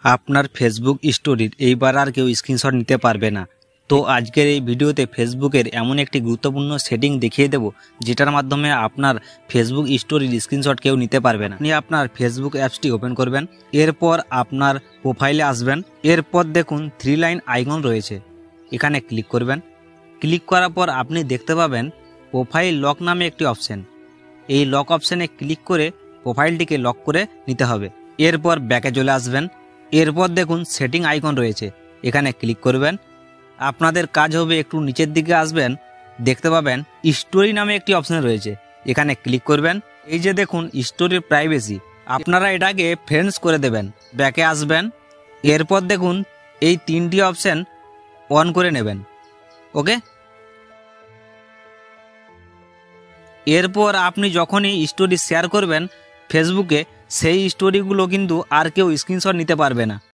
আপনার ফেসবুক স্টোরির এইবার আর কেউ স্ক্রিনশট নিতে পারবে না। তো আজকের এই ভিডিওতে ফেসবুকের এমন একটি গুরুত্বপূর্ণ সেটিং দেখিয়ে দেব যেটার মাধ্যমে আপনার ফেসবুক স্টোরির স্ক্রিনশট কেউ নিতে পারবে না। আপনি আপনার ফেসবুক অ্যাপসটি ওপেন করবেন, এরপর আপনার প্রোফাইলে আসবেন, এরপর দেখুন 3 লাইন আইকন রয়েছে, এখানে ক্লিক করবেন। ক্লিক করার পর আপনি দেখতে পাবেন প্রোফাইল লক নামে একটি অপশন। এই লক অপশানে ক্লিক করে প্রোফাইলটিকে লক করে নিতে হবে। এরপর ব্যাকে চলে আসবেন, এরপর দেখুন সেটিং আইকন রয়েছে, এখানে ক্লিক করবেন। আপনাদের কাজ হবে একটু নিচের দিকে আসবেন, দেখতে পাবেন স্টোরি নামে একটি অপশন রয়েছে, এখানে ক্লিক করবেন। এই যে দেখুন স্টোরির প্রাইভেসি, আপনারা এটাকে ফ্রেন্ডস করে দেবেন। ব্যাকে আসবেন, এরপর দেখুন এই 3টি অপশন অন করে নেবেন। ওকে, এরপর আপনি যখনই স্টোরি শেয়ার করবেন ফেসবুকে, সেই স্টোরিগুলো কিন্তু আর কেউ স্ক্রিনশট নিতে পারবে না।